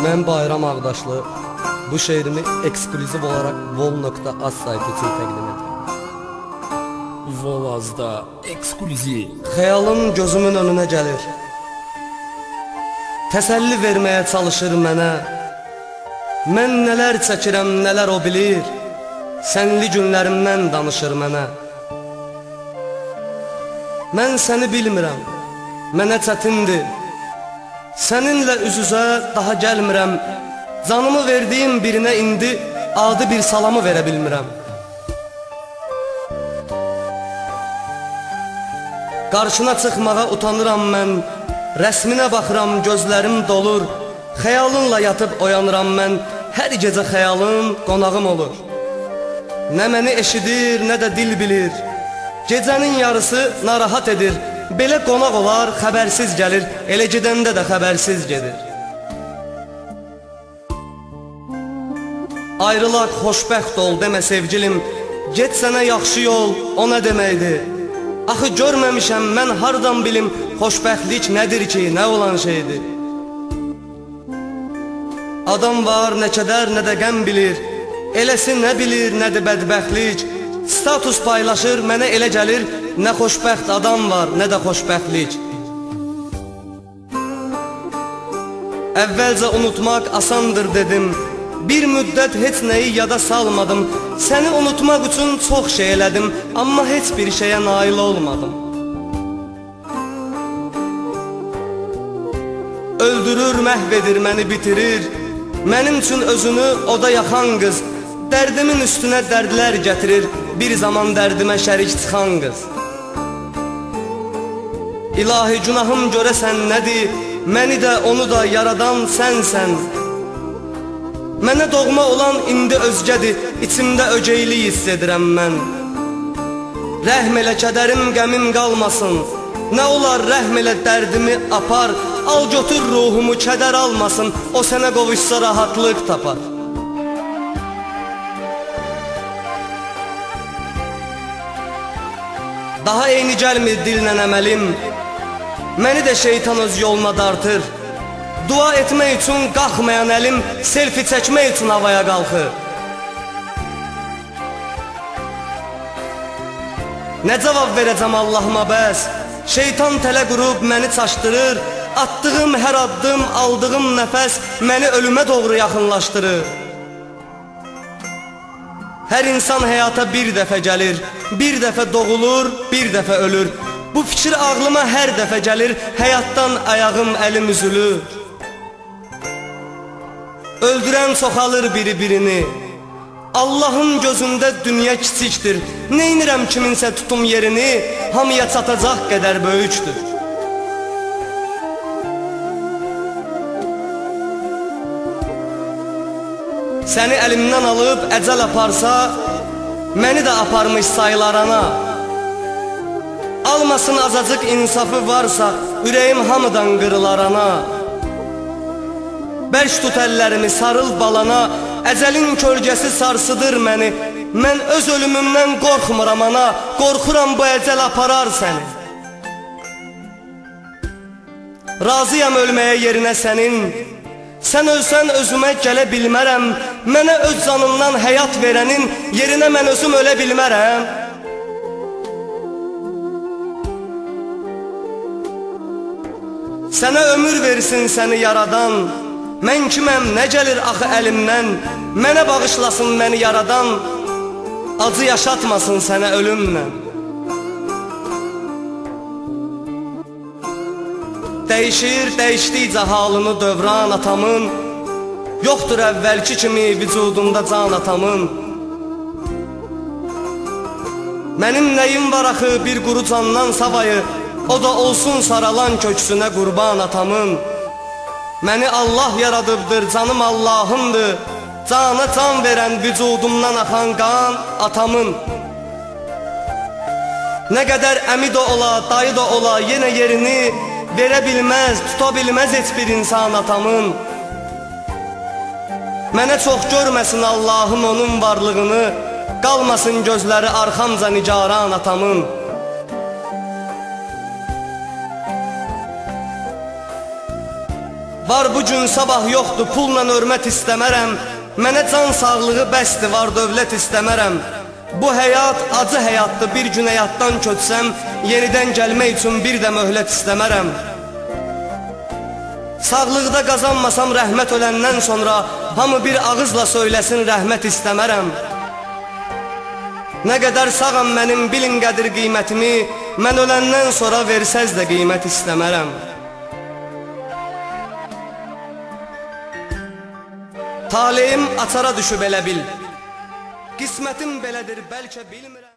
Ben Bayram Ağdaşlı bu şeirimi eksklüziv olarak vol.az saytı için təqdim edirəm. Volazda eksklüziv. Xəyalım gözümün önünə gəlir, təsəlli verməyə çalışır mənə. Mən nələr çəkirəm, nələr o bilir, sənli günlərimdən danışır mənə. Mən səni bilmirəm, mənə çətindir, səninlə üz-üzə daha gəlmirəm. Canımı verdiyim birinə indi adi bir salamı verə bilmirəm. Qarşına çıxmağa utanıram mən, rəsminə baxıram, gözlərim dolur. Xəyalınla yatıb oyanıram mən, hər gecə xəyalın qonağım olur. Nə məni eşidir, nə də dil bilir, gecənin yarısı narahat edir. Belə qonaq olar, xəbərsiz gəlir, elə gedəndə də xəbərsiz gedir. Ayrılaq, xoşbəxt ol demə sevgilim, get sənə yaxşı yol, o nə deməkdir? Axı görməmişəm, mən hardan bilim, xoşbəxtlik nədir ki, nə olan şeydir? Adam var, nə kədər, nə də qəm bilir, eləsi nə bilir, nədir bədbəxtlik. Status paylaşır, mənə elə gəlir, nə xoşbəxt adam var, nə də xoşbəxtlik. Əvvəlcə unutmaq asandır dedim, bir müddət heç nəyi yada salmadım. Səni unutmaq üçün çox şey elədim, amma heç bir şeyə nail olmadım. Öldürür, məhv edir, məni bitirir, mənim üçün özünü oda yaxan qız. Dərdimin üstünə dərdlər gətirir, bir zaman dərdimə şərik çıxan qız. İlahi günahım görəsən nədir, məni də onu da yaradan sənsən. Mənə doğma olan indi özgədir, içimdə ögeylik hiss edirəm mən. Rəhm elə, kədərim, qəmim qalmasın, nə olar rəhm elə, dərdimi apar. Al götür ruhumu, kədər almasın, o sənə qovuşsa rahatlıq tapar. Daha eyni gəlmir dillə əməlim, məni də şeytan öz yoluna dartır. Dua etmək üçün qalxmayan əlim, selfie çəkmək üçün havaya qalxır. Nə cavab verəcəm Allahıma bəs? Şeytan tələ qurub məni çaşdırır, atdığım hər addım, aldığım nəfəs məni ölümə doğru yaxınlaşdırır. Hər insan həyata bir dəfə gəlir, bir dəfə doğulur, bir dəfə ölür. Bu fikir ağlıma hər dəfə gəlir, həyatdan ayağım, əlim üzülür. Öldürən çoxalır biri-birini, Allahın gözündə dünya kiçikdir. Neynirəm kiminsə tutum yerini, hamıya çatacaq qədər böyükdür. Səni əlimdən alıb əcəl aparsa, məni də aparmış sayılar ana. Almasın azacıq insafı varsa, ürəyim hamıdan qırılar ana. Bərk tut əllərimi, sarıl balana, əcəlin kölgəsi sarsıdır məni. Mən öz ölümümdən qorxmuram ana, qorxuram bu əcəl aparar səni. Razıyam ölməyə yerinə sənin, sən ölsən özümə gələ bilmərəm. Mənə öz canından həyat verənin yerinə mən özüm ölə bilmərəm. Sənə ömür versin səni yaradan, mən kiməm, nə gəlir axı əlimdən? Mənə bağışlasın məni yaradan, acı yaşatmasın sənə ölümlə. Dəyişir, dəyişdikcə halını dövran atamın, yoxdur əvvəlki kimi vücudunda can atamın. Mənim nəyim var axı bir quru candan savayı, o da olsun saralan köksünə qurban atamın. Məni Allah yaradıbdır, canım Allahımdır, cana can verən vücudumdan axan qan atamın. Nə qədər əmi də ola, dayı da ola, yenə yerini verə bilməz, tuta bilməz heç bir insan atamın. Mənə çox görməsin Allahım onun varlığını, qalmasın gözləri arxamca nigaran atamın. Var bu gün sabah yoxdur, pulla hörmət istəmərəm. Mənə can sağlığı bəsdir, var dövlət istəmərəm. Bu həyat acı həyatdır, bir gün həyatdan köçsəm, yenidən gəlmək üçün bir də möhlət istəmərəm. Sağlıqda qazanmasam rəhmət öləndən sonra, hamı bir ağızla söyləsin rəhmət istəmərəm. Nə qədər sağam mənim, bilin qədir qiymətimi, mən öləndən sonra versəz də qiymət istəmərəm. Taleyim açara düşüb elə bil, qismətim belədir, bəlkə bilmirəm.